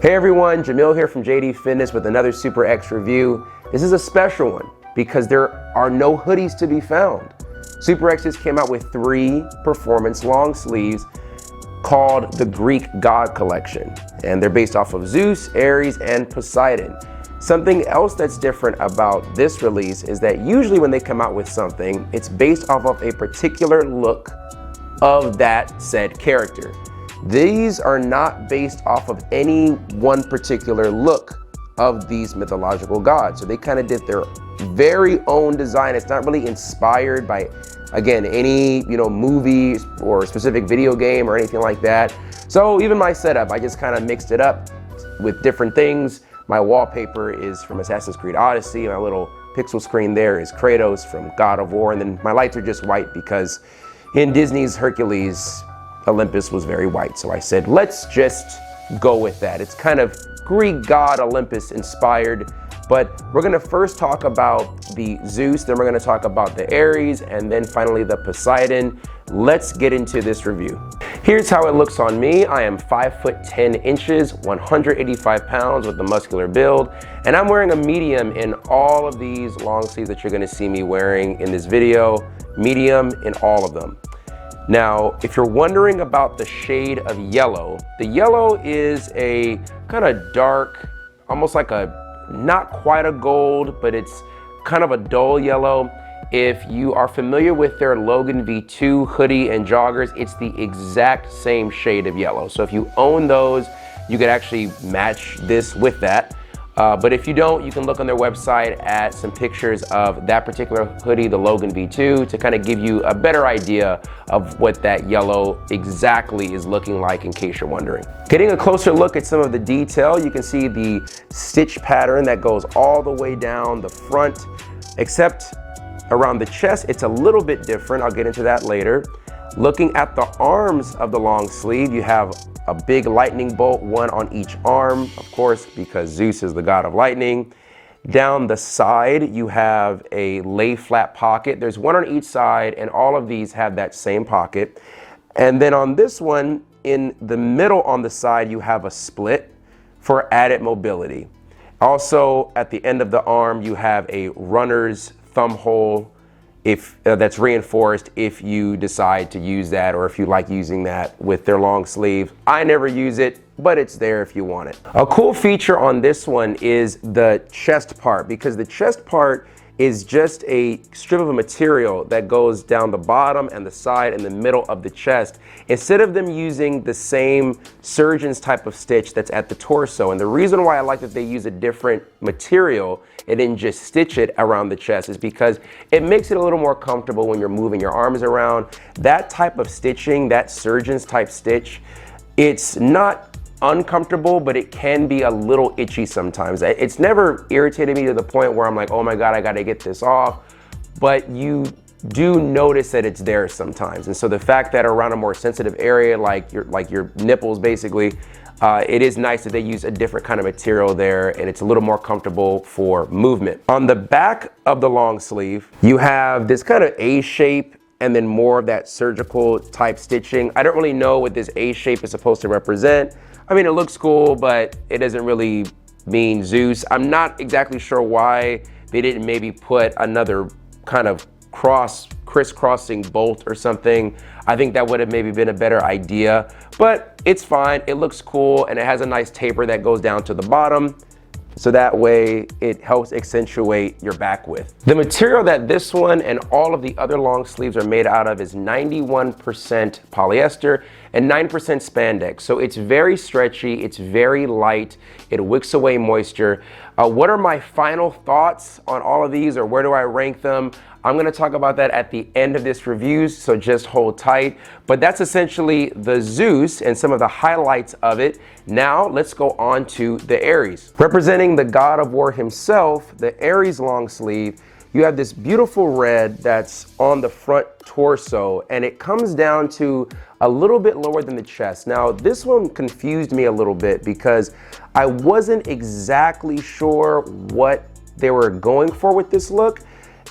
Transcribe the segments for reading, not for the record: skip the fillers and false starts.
Hey everyone, Jemillio here from JD Fitness with another Super X review. This is a special one because there are no hoodies to be found. Super X just came out with 3 performance long sleeves called the Greek God Collection, and they're based off of Zeus, Aries, and Poseidon. Something else that's different about this release is that usually when they come out with something, it's based off of a particular look of that said character. These are not based off of any one particular look of these mythological gods. So they kind of did their very own design. It's not really inspired by, again, any movie or specific video game or anything like that. So even my setup, I just kind of mixed it up with different things. My wallpaper is from Assassin's Creed Odyssey. My little pixel screen there is Kratos from God of War. And then my lights are just white because in Disney's Hercules, Olympus was very white. So I said, let's just go with that. It's kind of Greek god Olympus inspired, but we're gonna first talk about the Zeus, then we're gonna talk about the Aries, and then finally the Poseidon. Let's get into this review. Here's how it looks on me. I am 5'10", 185 pounds with a muscular build, and I'm wearing a medium in all of these long sleeves that you're gonna see me wearing in this video. Medium in all of them. Now, if you're wondering about the shade of yellow, the yellow is a kind of dark, almost like not quite a gold, but it's kind of a dull yellow. If you are familiar with their Logan V2 hoodie and joggers, it's the exact same shade of yellow. So if you own those, you could actually match this with that. But if you don't, you can look on their website at some pictures of that particular hoodie, the Logan V2, to kind of give you a better idea of what that yellow exactly is looking like in case you're wondering. Getting a closer look at some of the detail, you can see the stitch pattern that goes all the way down the front, except around the chest, it's a little bit different. I'll get into that later. Looking at the arms of the long sleeve, you have a big lightning bolt, one on each arm, of course, because Zeus is the god of lightning. Down the side, you have a lay flat pocket. There's one on each side, and all of these have that same pocket. And then on this one, in the middle on the side, you have a split for added mobility. Also, at the end of the arm, you have a runner's thumb hole that's reinforced if you decide to use that, or if you like using that with their long sleeve. I never use it, but it's there if you want it. A cool feature on this one is the chest part, because the chest part is just a strip of a material that goes down the bottom and the side and the middle of the chest, instead of them using the same surgeon's type of stitch that's at the torso. And the reason why I like that they use a different material and then just stitch it around the chest is because it makes it a little more comfortable when you're moving your arms around. That type of stitching, that surgeon's type stitch, it's not uncomfortable, but it can be a little itchy sometimes. It's never irritated me to the point where I'm like, oh my God, I gotta get this off. But you do notice that it's there sometimes. And so the fact that around a more sensitive area, like your nipples basically, it is nice that they use a different kind of material there, and it's a little more comfortable for movement. On the back of the long sleeve, you have this kind of A shape and then more of that surgical type stitching. I don't really know what this A shape is supposed to represent. I mean, it looks cool, but it doesn't really mean Zeus. I'm not exactly sure why they didn't maybe put another kind of crisscrossing bolt or something. I think that would have maybe been a better idea, but it's fine. It looks cool, and it has a nice taper that goes down to the bottom. So that way it helps accentuate your back width. The material that this one and all of the other long sleeves are made out of is 91% polyester and 9% spandex. So it's very stretchy, it's very light, it wicks away moisture. What are my final thoughts on all of these, or where do I rank them? I'm gonna talk about that at the end of this review, so just hold tight. But that's essentially the Zeus and some of the highlights of it. Now let's go on to the Aries. Representing the god of war himself, the Aries long sleeve, you have this beautiful red that's on the front torso, and it comes down to a little bit lower than the chest. Now, this one confused me a little bit because I wasn't exactly sure what they were going for with this look.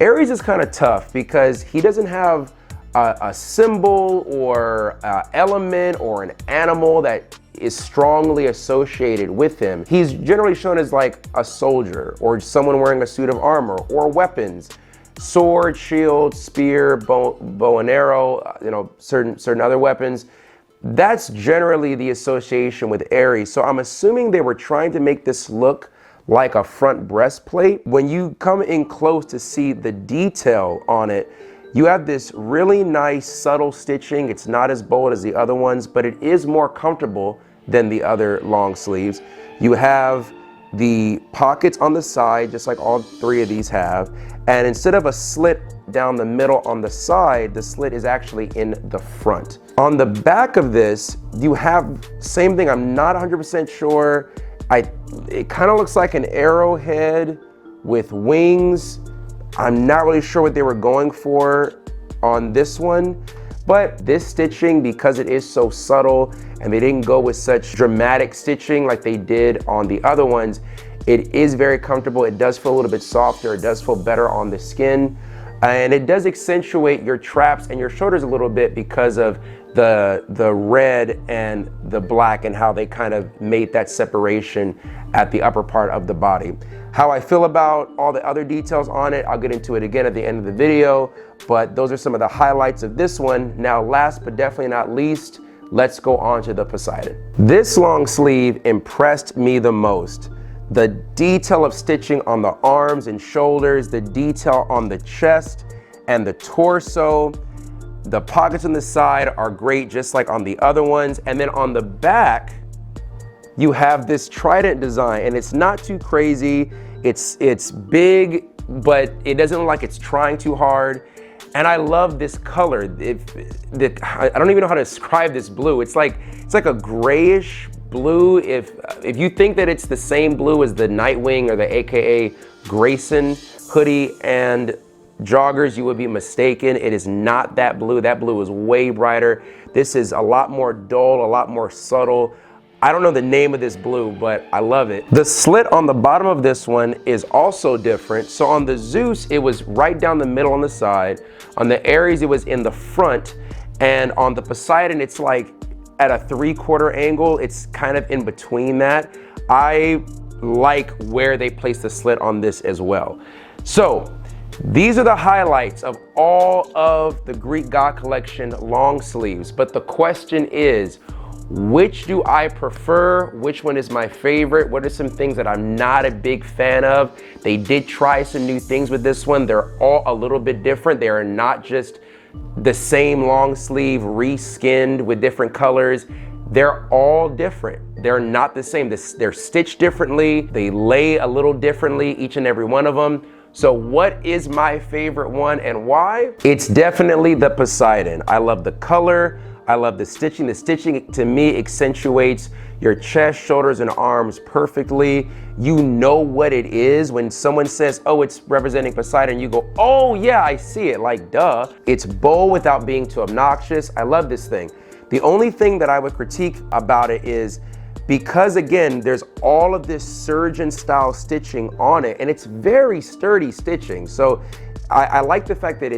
Aries is kind of tough because he doesn't have a symbol or element or an animal that is strongly associated with him. He's generally shown as like a soldier or someone wearing a suit of armor or weapons, sword, shield, spear, bow and arrow, you know, certain other weapons. That's generally the association with Aries. So I'm assuming they were trying to make this look like a front breastplate. When you come in close to see the detail on it, you have this really nice subtle stitching. It's not as bold as the other ones, but it is more comfortable than the other long sleeves. You have the pockets on the side, just like all three of these have. And instead of a slit down the middle on the side, the slit is actually in the front. On the back of this, you have same thing. I'm not 100% sure. It kind of looks like an arrowhead with wings. I'm not really sure what they were going for on this one, but this stitching, because it is so subtle and they didn't go with such dramatic stitching like they did on the other ones, it is very comfortable. It does feel a little bit softer. It does feel better on the skin. And it does accentuate your traps and your shoulders a little bit because of the red and the black and how they kind of made that separation at the upper part of the body. How I feel about all the other details on it, I'll get into it again at the end of the video, but those are some of the highlights of this one. Now, last but definitely not least, let's go on to the Poseidon. This long sleeve impressed me the most. The detail of stitching on the arms and shoulders, the detail on the chest and the torso. The pockets on the side are great, just like on the other ones. And then on the back, you have this trident design, and it's not too crazy. It's big, but it doesn't look like it's trying too hard. And I love this color. I don't even know how to describe this blue. It's like a grayish blue. If you think that it's the same blue as the Nightwing or the AKA Grayson hoodie and joggers, you would be mistaken. It is not that blue. That blue is way brighter. This is a lot more dull, a lot more subtle. I don't know the name of this blue, but I love it. The slit on the bottom of this one is also different. So on the Zeus, it was right down the middle on the side. On the Aries, it was in the front. And on the Poseidon, it's like at a 3/4 angle. It's kind of in between that. I like where they placed the slit on this as well. So these are the highlights of all of the Greek God Collection long sleeves. But the question is, which do I prefer? Which one is my favorite? What are some things that I'm not a big fan of? They did try some new things with this one. They're all a little bit different. They are not just the same long sleeve reskinned with different colors. They're all different. They're not the same. They're stitched differently. They lay a little differently, each and every one of them. So what is my favorite one and why? It's definitely the Poseidon. I love the color. I love the stitching. The stitching to me accentuates your chest, shoulders, and arms perfectly. You know what it is. When someone says, oh, it's representing Poseidon, you go, oh yeah, I see it, like duh. It's bold without being too obnoxious. I love this thing. The only thing that I would critique about it is because again, there's all of this surgeon style stitching on it and it's very sturdy stitching. So I like the fact that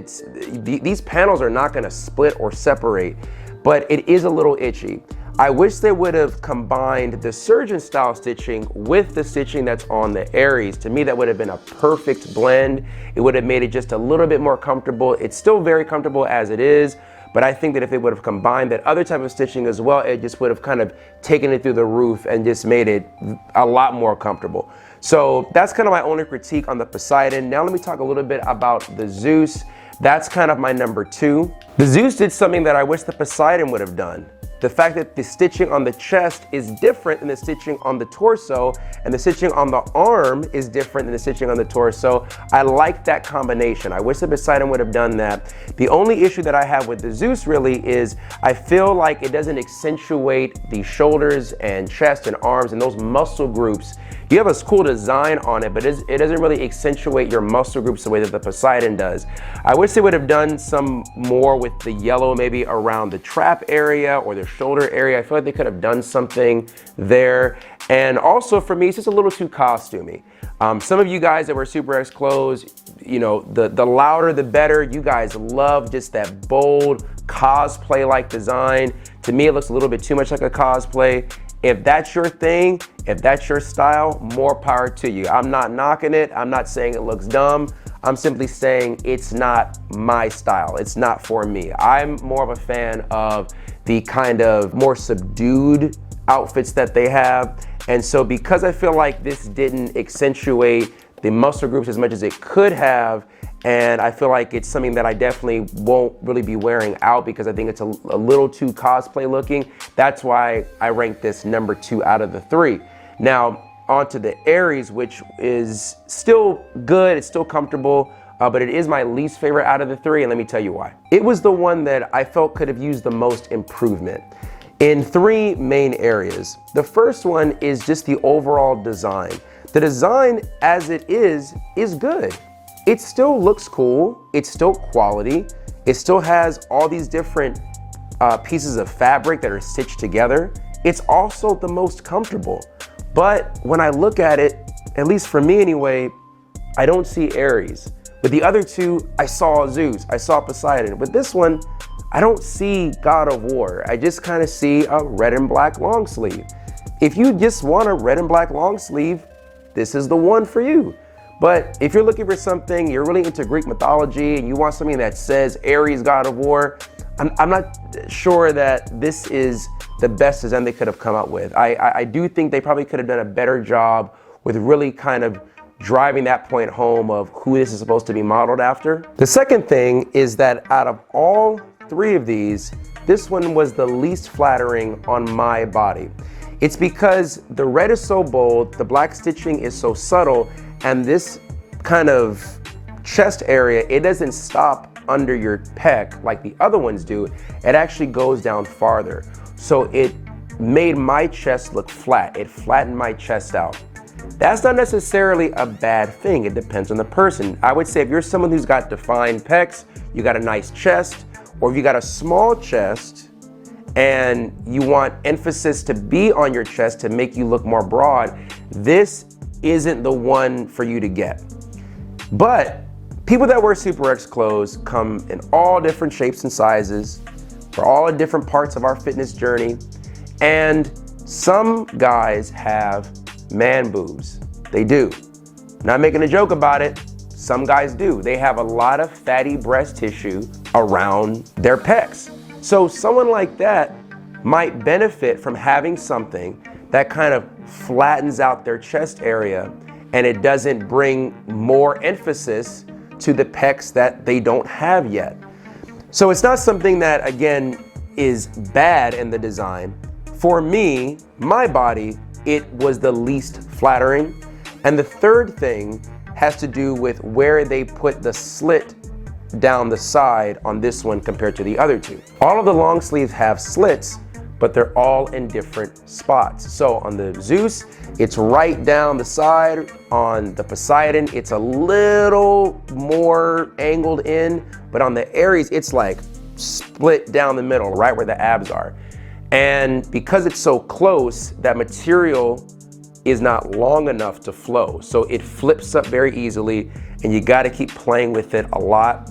these panels are not gonna split or separate, but it is a little itchy. I wish they would have combined the surgeon style stitching with the stitching that's on the Aries. To me, that would have been a perfect blend. It would have made it just a little bit more comfortable. It's still very comfortable as it is, but I think that if it would have combined that other type of stitching as well, it just would have kind of taken it through the roof and just made it a lot more comfortable. So that's kind of my only critique on the Poseidon. Now let me talk a little bit about the Zeus. That's kind of my number 2. The Zeus did something that I wish the Poseidon would have done. The fact that the stitching on the chest is different than the stitching on the torso, and the stitching on the arm is different than the stitching on the torso. I like that combination. I wish the Poseidon would have done that. The only issue that I have with the Zeus really is I feel like it doesn't accentuate the shoulders and chest and arms and those muscle groups. You have a cool design on it, but it doesn't really accentuate your muscle groups the way that the Poseidon does. I wish they would have done some more with the yellow maybe around the trap area or the shoulder area. I feel like they could have done something there. And also for me, it's just a little too costumey. Some of you guys that wear Super X clothes, you know, the louder the better. You guys love just that bold cosplay-like design. To me, it looks a little bit too much like a cosplay. If that's your thing, if that's your style, more power to you. I'm not knocking it. I'm not saying it looks dumb. I'm simply saying it's not my style. It's not for me. I'm more of a fan of the kind of more subdued outfits that they have. And so because I feel like this didn't accentuate the muscle groups as much as it could have, and I feel like it's something that I definitely won't really be wearing out because I think it's a little too cosplay looking, that's why I rank this number 2 out of the 3. Now, onto the Aries, which is still good, it's still comfortable, but it is my least favorite out of the 3, and let me tell you why. It was the one that I felt could have used the most improvement in 3 main areas. The first one is just the overall design. The design as it is good. It still looks cool, it's still quality, it still has all these different pieces of fabric that are stitched together. It's also the most comfortable. But when I look at it, at least for me anyway, I don't see Aries. With the other 2, I saw Zeus, I saw Poseidon. With this one, I don't see God of War. I just kind of see a red and black long sleeve. If you just want a red and black long sleeve, this is the one for you. But if you're looking for something, you're really into Greek mythology and you want something that says Aries, God of War, I'm not sure that this is the best design they could have come up with. I do think they probably could have done a better job with really kind of driving that point home of who this is supposed to be modeled after. The second thing is that out of all 3 of these, this one was the least flattering on my body. It's because the red is so bold, the black stitching is so subtle, and this kind of chest area, it doesn't stop under your pec like the other ones do. It actually goes down farther. So it made my chest look flat. It flattened my chest out. That's not necessarily a bad thing. It depends on the person. I would say if you're someone who's got defined pecs, you got a nice chest, or if you got a small chest and you want emphasis to be on your chest to make you look more broad, this isn't the one for you to get. But people that wear Super X clothes come in all different shapes and sizes for all different parts of our fitness journey. And some guys have man boobs. They do. Not making a joke about it. Some guys do. They have a lot of fatty breast tissue around their pecs. So someone like that might benefit from having something that kind of flattens out their chest area and it doesn't bring more emphasis to the pecs that they don't have yet. So it's not something that, again, is bad in the design. For me, my body, it was the least flattering. And the third thing has to do with where they put the slit down the side on this one compared to the other 2. All of the long sleeves have slits, but they're all in different spots. So on the Zeus, it's right down the side. On the Poseidon, it's a little more angled in, but on the Aries, it's like split down the middle, right where the abs are. And because it's so close, that material is not long enough to flow. So it flips up very easily and you gotta keep playing with it a lot.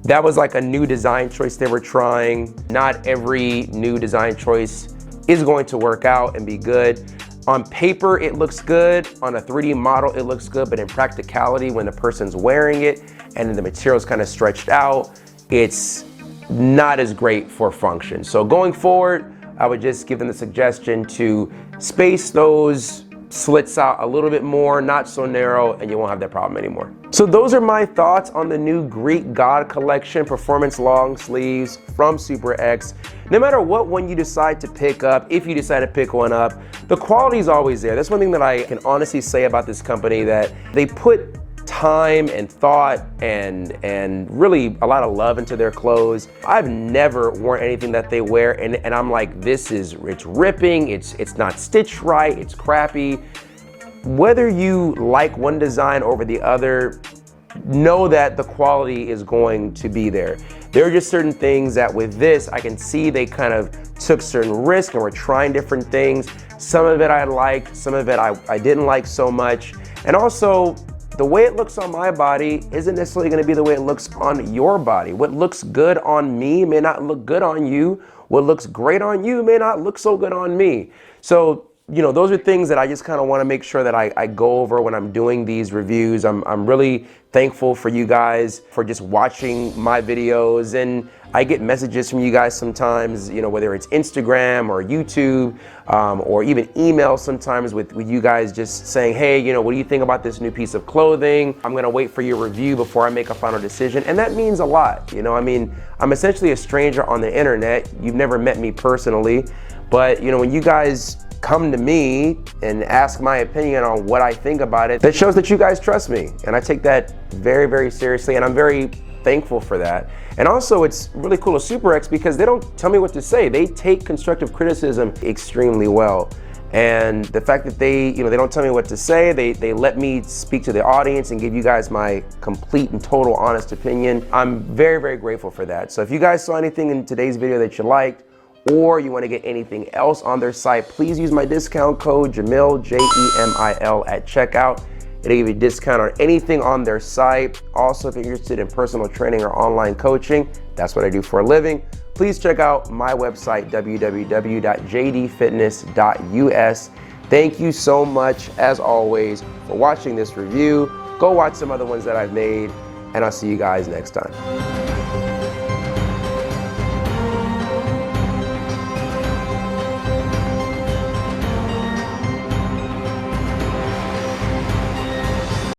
That was like a new design choice they were trying. Not every new design choice is going to work out and be good. On paper, it looks good. On a 3D model, it looks good, but in practicality, when the person's wearing it and the material's kind of stretched out, it's not as great for function. So going forward, I would just give them the suggestion to space those slits out a little bit more, not so narrow, and you won't have that problem anymore. So those are my thoughts on the new Greek God Collection Performance Long Sleeves from Super X. No matter what one you decide to pick up, if you decide to pick one up, the quality is always there. That's one thing that I can honestly say about this company, that they put time and thought and really a lot of love into their clothes. I've never worn anything that they wear and I'm like, it's ripping, it's not stitched right, it's crappy. Whether you like one design over the other, know that the quality is going to be there. There are just certain things that with this, I can see they kind of took certain risks and were trying different things Some of it I liked, some of it I didn't like so much. And also, the way it looks on my body isn't necessarily gonna be the way it looks on your body. What looks good on me may not look good on you. What looks great on you may not look so good on me. So, you know, those are things that I just kind of want to make sure that I go over when I'm doing these reviews. I'm really thankful for you guys for just watching my videos, and I get messages from you guys sometimes, you know, whether it's Instagram or YouTube, or even email sometimes with you guys just saying, hey, you know, what do you think about this new piece of clothing? I'm gonna wait for your review before I make a final decision. And that means a lot, you know, I mean, I'm essentially a stranger on the internet. You've never met me personally, but you know, when you guys come to me and ask my opinion on what I think about it, that shows that you guys trust me. And I take that very, very seriously, and I'm very thankful for that. And also, it's really cool with SuperX because they don't tell me what to say. They take constructive criticism extremely well. And the fact that they don't tell me what to say, they let me speak to the audience and give you guys my complete and total honest opinion. I'm very, very grateful for that. So if you guys saw anything in today's video that you liked, or you want to get anything else on their site, please use my discount code Jemillio, Jemil, at checkout. It'll give you a discount on anything on their site. Also, if you're interested in personal training or online coaching, that's what I do for a living. Please check out my website, www.jdfitness.us. Thank you so much, as always, for watching this review. Go watch some other ones that I've made, and I'll see you guys next time.